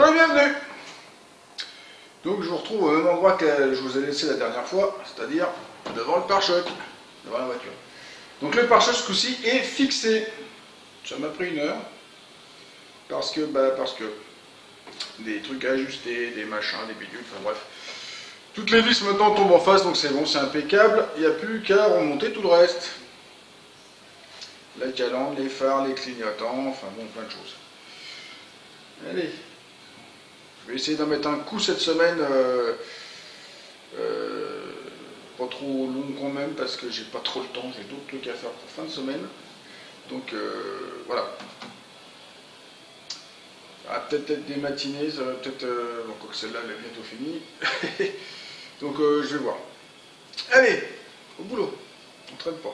Bonjour et bienvenue. Donc je vous retrouve au même endroit que je vous ai laissé la dernière fois, c'est-à-dire devant le pare-choc, devant la voiture. Donc le pare-choc ce coup-ci est fixé. Ça m'a pris 1 heure, parce que des trucs à ajuster, des machins, des bidules, enfin bref. Toutes les vis maintenant tombent en face, donc c'est bon, c'est impeccable. Il n'y a plus qu'à remonter tout le reste. La calandre, les phares, les clignotants, enfin bon, plein de choses. Allez. Je vais essayer d'en mettre un coup cette semaine, pas trop long quand même, parce que j'ai pas trop le temps, j'ai d'autres trucs à faire pour fin de semaine. Donc voilà. Ah, peut-être être des matinées, ça va peut-être... bon, quoi que celle-là, elle est bientôt finie. Donc je vais voir. Allez, au boulot. On traîne pas.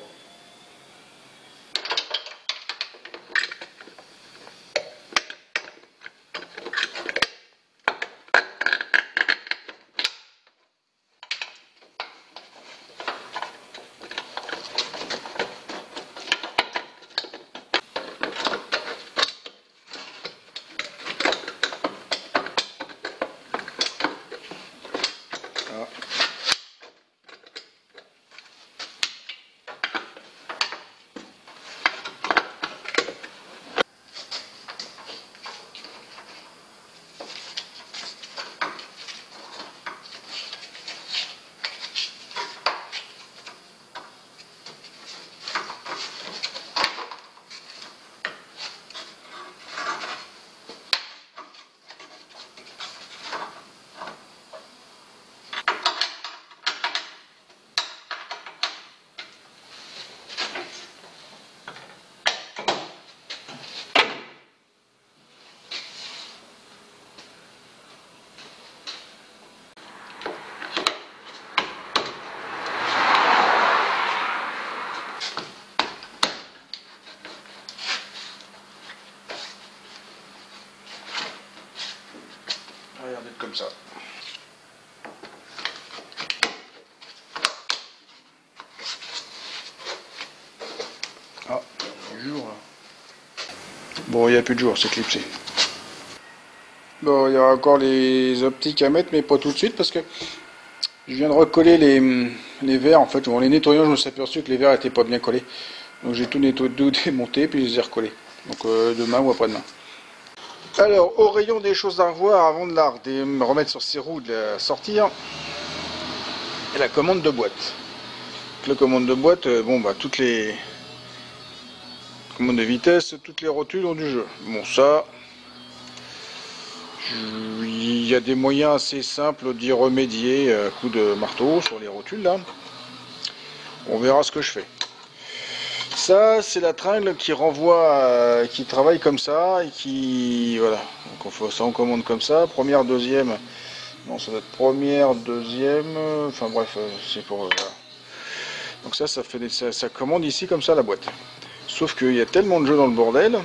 Regardez comme ça. Ah, du jour là. Bon, il n'y a plus de jour, c'est clipsé. Bon, il y a encore les optiques à mettre, mais pas tout de suite parce que je viens de recoller les verres. En fait, en les nettoyant, je me suis aperçu que les verres n'étaient pas bien collés. Donc j'ai tout nettoyé, tout démonté, puis je les ai recollés. Donc demain ou après-demain. Alors, au rayon des choses à revoir avant de me remettre sur ses roues, de la sortir, et la commande de boîte. Donc, la commande de boîte, bon bah toutes les commandes de vitesse, toutes les rotules ont du jeu. Bon ça, il y a des moyens assez simples d'y remédier, coup de marteau sur les rotules là. On verra ce que je fais. Ça, c'est la tringle qui renvoie, qui travaille comme ça et qui, voilà. Donc on fait ça en commande comme ça. Première, deuxième. Non, ça doit être première, deuxième. Enfin bref, c'est pour. Voilà. Donc ça commande ici comme ça la boîte. Sauf qu'il y a tellement de jeux dans le bordel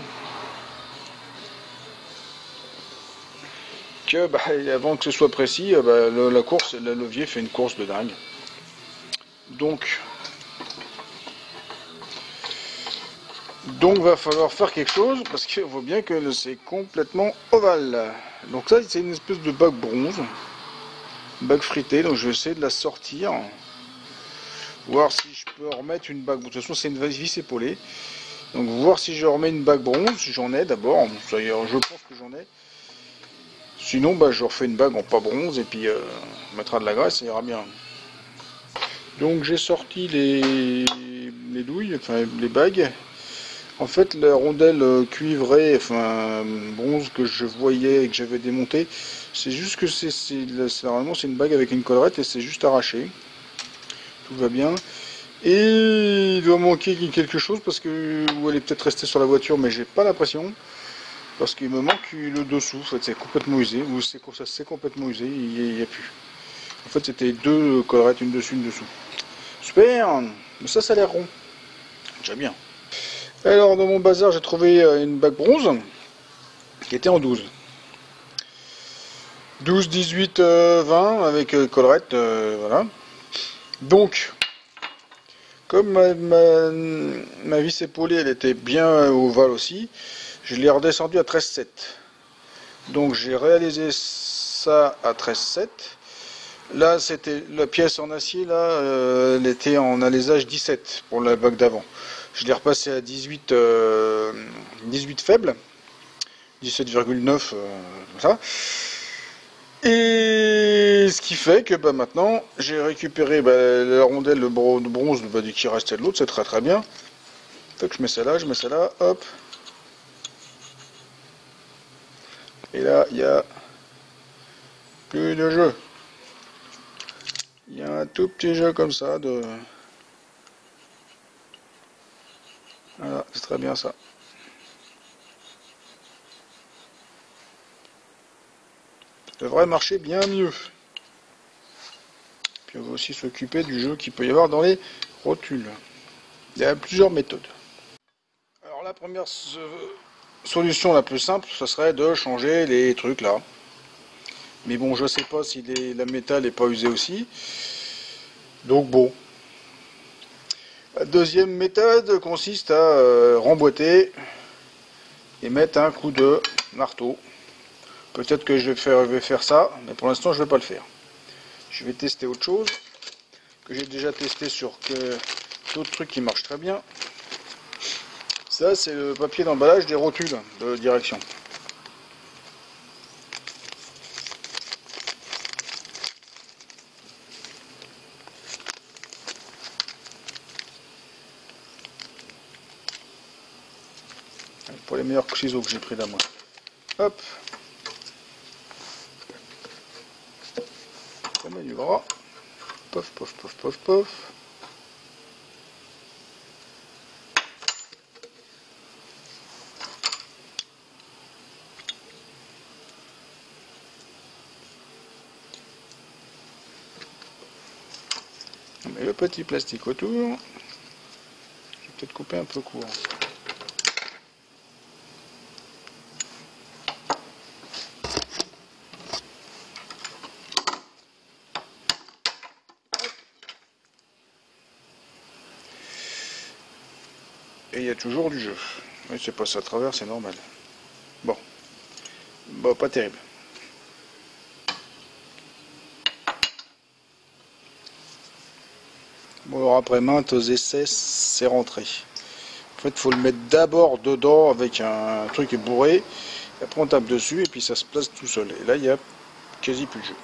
que avant que ce soit précis, la course, le levier fait une course de dingue. Donc va falloir faire quelque chose parce qu'il voit bien que c'est complètement ovale. Donc ça c'est une espèce de bague bronze, bague fritée, donc je vais essayer de la sortir, voir si je peux remettre une bague. De toute façon c'est une vis épaulée, donc voir si je remets une bague bronze, si j'en ai d'abord, je pense que j'en ai. Sinon je refais une bague en pas bronze et puis on mettra de la graisse, ça ira bien. Donc j'ai sorti les douilles, enfin les bagues. En fait, la rondelle cuivrée, enfin bronze que je voyais et que j'avais démonté, c'est juste que normalement c'est une bague avec une collerette et c'est juste arraché. Tout va bien. Et il doit manquer quelque chose parce que ou elle est peut-être restée sur la voiture, mais j'ai pas l'impression parce qu'il me manque le dessous. En fait, c'est complètement usé. Ou c'est complètement usé. Il n'y a plus. En fait, c'était 2 collerettes, une dessus, une dessous. Super. Mais ça a l'air rond. Déjà bien. Alors dans mon bazar j'ai trouvé une bague bronze qui était en 12. 12, 18, 20 avec collerette, voilà. Donc, comme ma vis épaulée elle était bien ovale aussi, je l'ai redescendu à 13,7. Donc j'ai réalisé ça à 13,7. Là, c'était la pièce en acier, là, elle était en alésage 17 pour la bague d'avant. Je l'ai repassé à 18, 18 faible, 17,9, comme ça. Et ce qui fait que bah, maintenant, j'ai récupéré bah, la rondelle de bronze bah, qui restait de l'autre, c'est très très bien. Donc je mets ça là, hop. Et là, il y a plus de jeu. Il y a un tout petit jeu comme ça de... Voilà, c'est très bien ça. Ça devrait marcher bien mieux. Puis on va aussi s'occuper du jeu qu'il peut y avoir dans les rotules. Il y a plusieurs méthodes. Alors la première solution la plus simple, ce serait de changer les trucs là. Mais bon, je sais pas si la métal n'est pas usée aussi. Donc bon. La deuxième méthode consiste à remboîter et mettre un coup de marteau. Peut-être que je vais faire ça, mais pour l'instant je ne vais pas le faire. Je vais tester autre chose que j'ai déjà testé sur d'autres trucs qui marchent très bien. Ça, c'est le papier d'emballage des rotules de direction. Pour les meilleurs ciseaux que j'ai pris là, moi. Hop. Ça met du gras. Pof, pof, pof, pof, pof. On met le petit plastique autour. Je vais peut-être couper un peu court. Et il y a toujours du jeu. Oui, c'est passé à travers, c'est normal. Bon. Bon, pas terrible. Bon, alors après maintes essais, c'est rentré. En fait, il faut le mettre d'abord dedans avec un truc bourré. Et après, on tape dessus et puis ça se place tout seul. Et là, il y a quasi plus de jeu.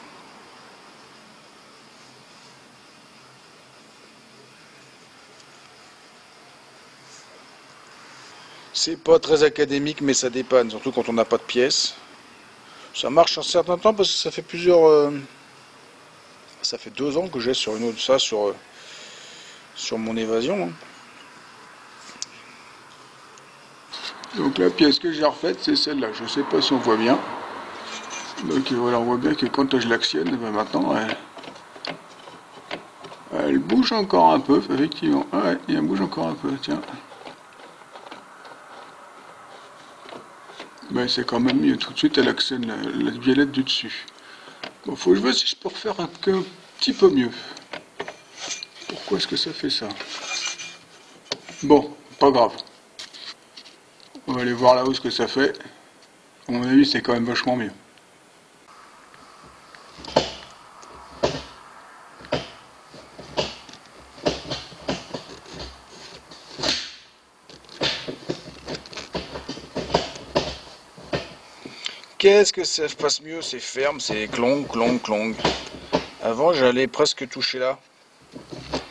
C'est pas très académique, mais ça dépanne, surtout quand on n'a pas de pièces. Ça marche un certain temps parce que ça fait ça fait 2 ans que j'ai sur une autre ça sur mon évasion. Hein. Donc la pièce que j'ai refaite, c'est celle-là. Je sais pas si on voit bien. Donc voilà, on voit bien que quand je l'actionne, ben maintenant, elle bouge encore un peu, effectivement. Ouais, elle bouge encore un peu, tiens. Mais c'est quand même mieux. Tout de suite, elle actionne la violette du dessus. Bon, faut que je vois si je peux refaire un petit peu mieux. Pourquoi est-ce que ça fait ça? Bon, pas grave. On va aller voir là-haut ce que ça fait. À mon avis, c'est quand même vachement mieux. Qu'est-ce que ça passe mieux? C'est ferme, c'est clong, clong, clong. Avant, j'allais presque toucher là.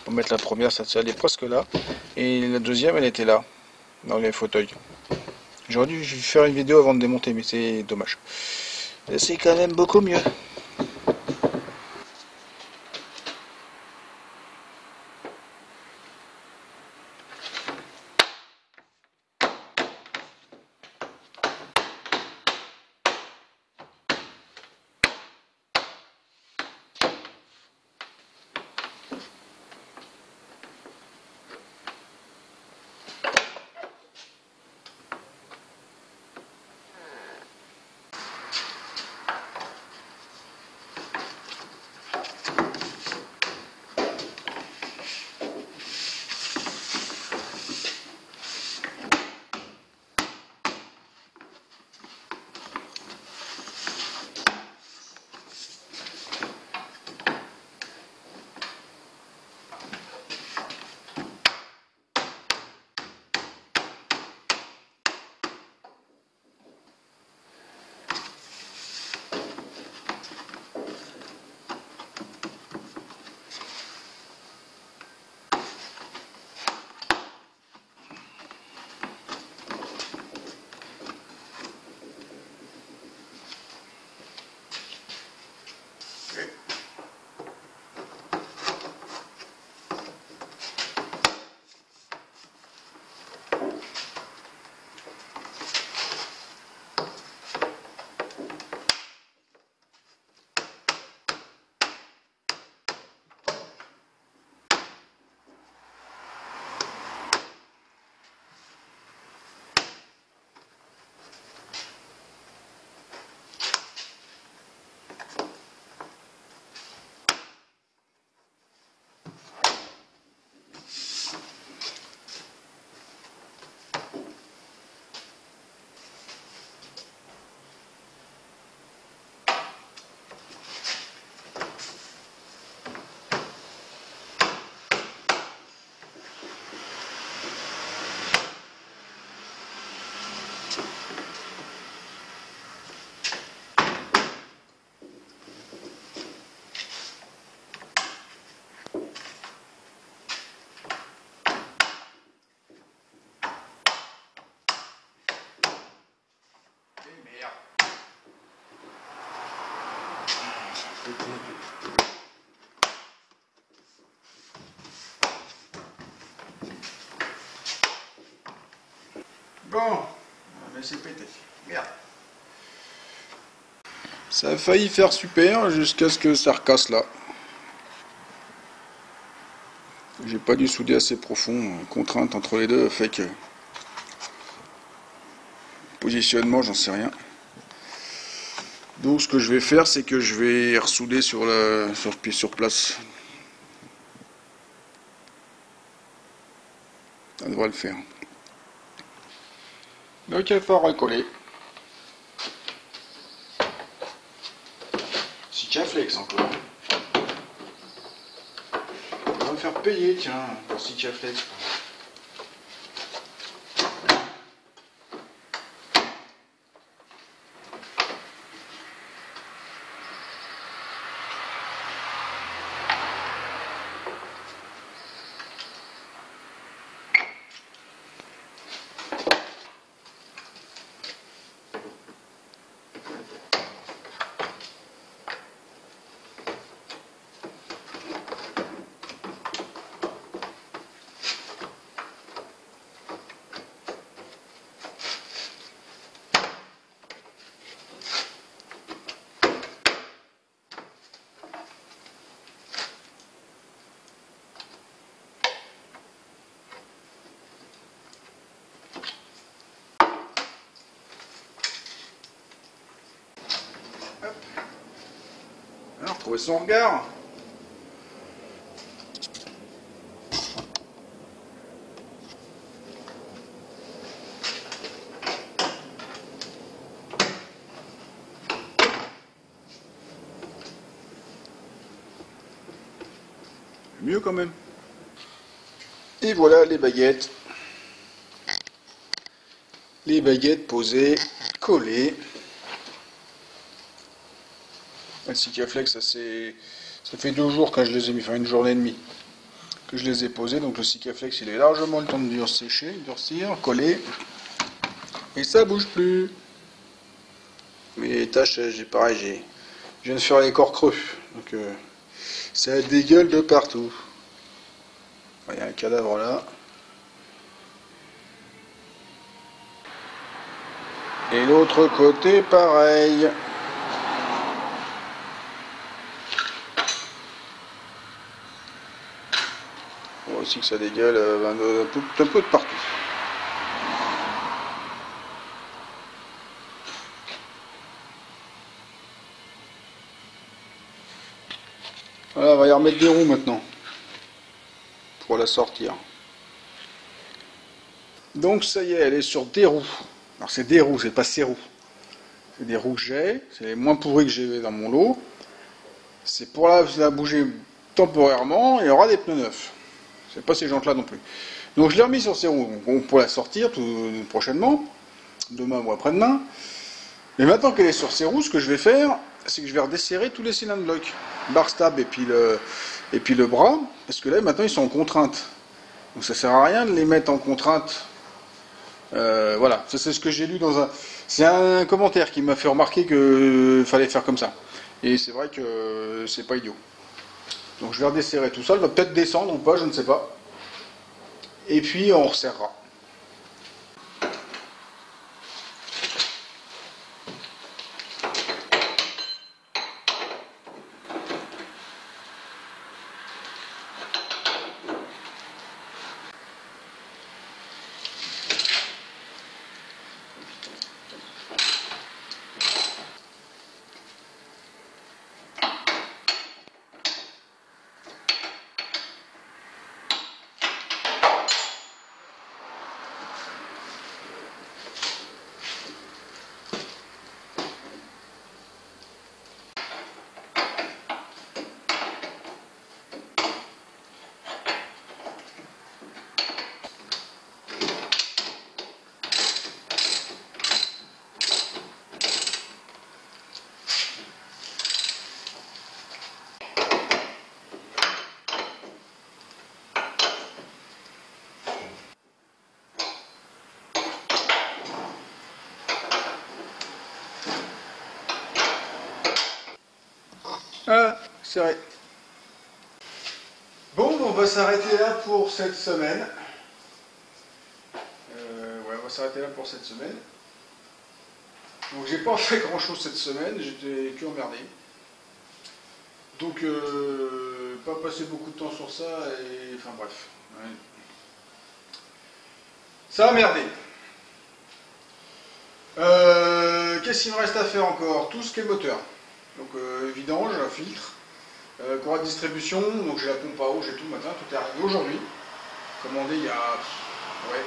Pour mettre la première, ça allait presque là. Et la deuxième, elle était là, dans les fauteuils. J'aurais dû faire une vidéo avant de démonter, mais c'est dommage. C'est quand même beaucoup mieux. Bon, mais c'est pété. Merde. Ça a failli faire super jusqu'à ce que ça recasse là. J'ai pas dû souder assez profond. Contrainte entre les deux fait que... Positionnement, j'en sais rien. Donc ce que je vais faire, c'est que je vais ressouder sur place. Ça devrait le faire. Donc il va falloir recoller. Sikaflex encore. On va me faire payer, tiens, pour Sikaflex. Alors, trouver son regard. Mieux quand même. Et voilà les baguettes. Les baguettes posées, collées. Le Sikaflex, ça fait 2 jours quand je les ai mis, enfin 1 journée et demie que je les ai posés. Donc le Sikaflex, il est largement le temps de sécher, durcir, coller. Et ça bouge plus. Mais les tâches, pareil, je viens de faire les corps creux. Donc ça dégueule de partout. Il y a un cadavre là. Et l'autre côté, pareil. On voit aussi que ça dégueule un peu de partout. Voilà, on va y remettre des roues maintenant. Pour la sortir. Donc ça y est, elle est sur des roues. Alors c'est des roues, c'est pas ces roues. C'est des roues que j'ai, c'est les moins pourris que j'ai dans mon lot. C'est pour la bouger temporairement, et il y aura des pneus neufs. C'est pas ces jantes-là non plus. Donc je l'ai remis sur ces roues, on pourra la sortir prochainement, demain ou après-demain. Mais maintenant qu'elle est sur ces roues, ce que je vais faire, c'est que je vais redesserrer tous les cylindres blocs. Bar stab et puis le bras, parce que là maintenant ils sont en contrainte. Donc ça sert à rien de les mettre en contrainte. Voilà, ça c'est ce que j'ai lu dans un... C'est un commentaire qui m'a fait remarquer qu'il fallait faire comme ça. Et c'est vrai que c'est pas idiot. Donc je vais redesserrer tout ça, elle va peut-être descendre ou pas, je ne sais pas. Et puis on resserrera. Ah, c'est vrai. Bon, on va s'arrêter là pour cette semaine. Ouais, on va s'arrêter là pour cette semaine. Donc j'ai pas fait grand chose cette semaine, j'étais que emmerdé. Donc pas passé beaucoup de temps sur ça et enfin bref. Ouais. Ça a merdé. Qu'est-ce qu'il me reste à faire encore? Tout ce qui est moteur. Donc vidange, filtre, courroie de distribution, donc j'ai la pompe à eau, j'ai tout le matin, tout est arrivé aujourd'hui. Commandé il y a... Ouais.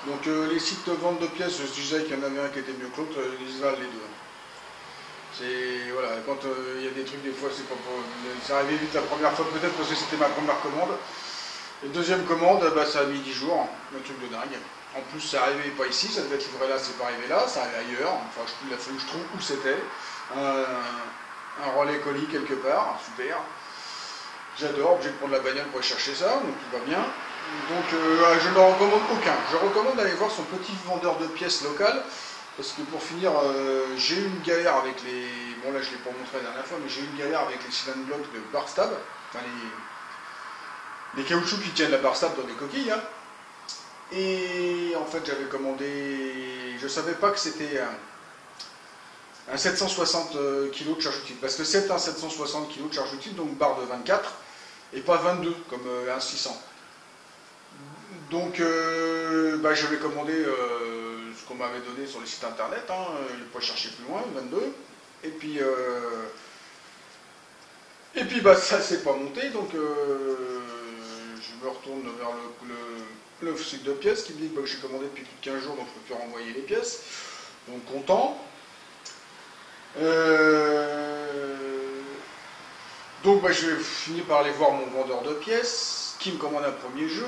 Donc les sites de vente de pièces, je disais qu'il y en avait un qui était mieux que l'autre, ils valent les deux. C'est... Voilà, quand il y a des trucs, des fois, c'est pas pour... C'est arrivé vite la première fois peut-être parce que c'était ma première commande. Et deuxième commande, bah, ça a mis 10 jours, un truc de dingue. En plus, ça arrivé pas ici, ça devait être livré là, c'est pas arrivé là, ça arrivé ailleurs. Enfin, il a fallu que je trouve où c'était. Un relais colis quelque part, super. J'adore, obligé de prendre la bagnole pour aller chercher ça, donc tout va bien. Donc je ne recommande aucun. Je recommande d'aller voir son petit vendeur de pièces local, parce que pour finir, j'ai eu une galère avec les... Bon là je ne l'ai pas montré la dernière fois, mais j'ai eu une galère avec les cylindres blocs de Barstab, enfin les caoutchoucs qui tiennent la Barstab dans les coquilles. Hein. Et en fait j'avais commandé... Je ne savais pas que c'était un 760 kg de charge utile, parce que c'est un 760 kg de charge utile, donc barre de 24, et pas 22 comme un 600. Donc bah, j'avais commandé ce qu'on m'avait donné sur les sites internet, hein, je n'ai pas cherché plus loin, 22. Et puis bah, ça s'est pas monté, donc je me retourne vers le site de pièces qui me dit que j'ai commandé depuis plus de 15 jours, donc je ne peux plus renvoyer les pièces. Donc content. Donc bah, je vais finir par aller voir mon vendeur de pièces qui me commande un premier jeu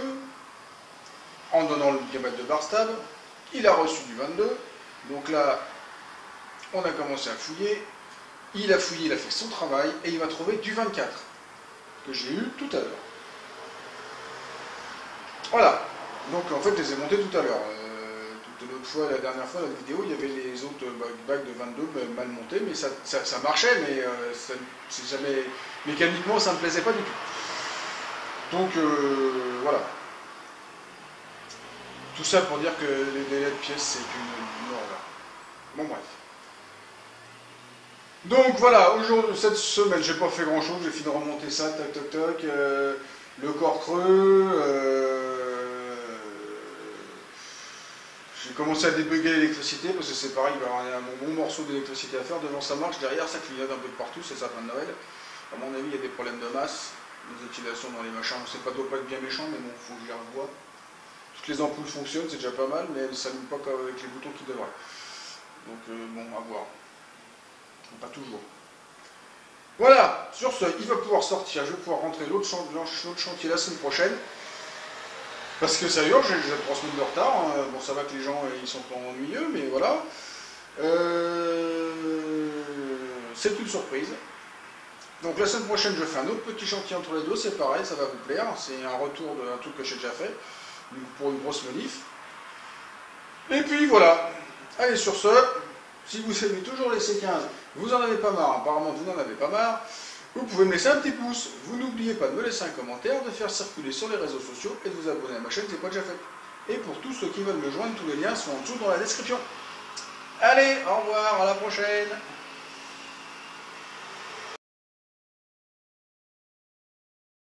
en donnant le diamètre de Barstab. Il a reçu du 22, donc là on a commencé à fouiller. Il a fouillé, il a fait son travail et il m'a trouvé du 24 que j'ai eu tout à l'heure. Voilà, donc en fait je les ai montés tout à l'heure. L'autre fois, la dernière fois, dans la vidéo, il y avait les autres bacs de 22 mal montés, mais ça marchait, mais c'est jamais... mécaniquement, ça ne me plaisait pas du tout. Donc, voilà. Tout ça pour dire que les délais de pièces, c'est une horreur. Bon, bref. Donc, voilà, aujourd'hui, cette semaine, j'ai pas fait grand-chose, j'ai fini de remonter ça, tac, tac, tac, le corps creux, j'ai commencé à débugger l'électricité parce que c'est pareil, il va y avoir un bon morceau d'électricité à faire. Devant ça marche, derrière ça clignote un peu de partout, c'est sapin de Noël. À mon avis, il y a des problèmes de masse, des oscillations dans les machins. C'est pas, doit pas être bien méchant, mais bon, il faut que je les revoie. Toutes les ampoules fonctionnent, c'est déjà pas mal, mais elles ne s'allument pas avec les boutons qui devraient. Donc bon, à voir. Pas toujours. Voilà, sur ce, il va pouvoir sortir, je vais pouvoir rentrer l'autre chantier la semaine prochaine. Parce que ça urge, j'ai déjà 3 semaines de retard. Hein. Bon, ça va que les gens ils sont pas ennuyeux, mais voilà. C'est une surprise. Donc la semaine prochaine, je fais un autre petit chantier entre les deux. C'est pareil, ça va vous plaire. C'est un retour d'un truc que j'ai déjà fait pour une grosse modif. Et puis voilà. Allez, sur ce, si vous aimez toujours les C15, vous en avez pas marre. Apparemment, vous n'en avez pas marre. Vous pouvez me laisser un petit pouce. Vous n'oubliez pas de me laisser un commentaire, de faire circuler sur les réseaux sociaux et de vous abonner à ma chaîne si ce n'est pas déjà fait. Et pour tous ceux qui veulent me joindre, tous les liens sont en dessous dans la description. Allez, au revoir, à la prochaine.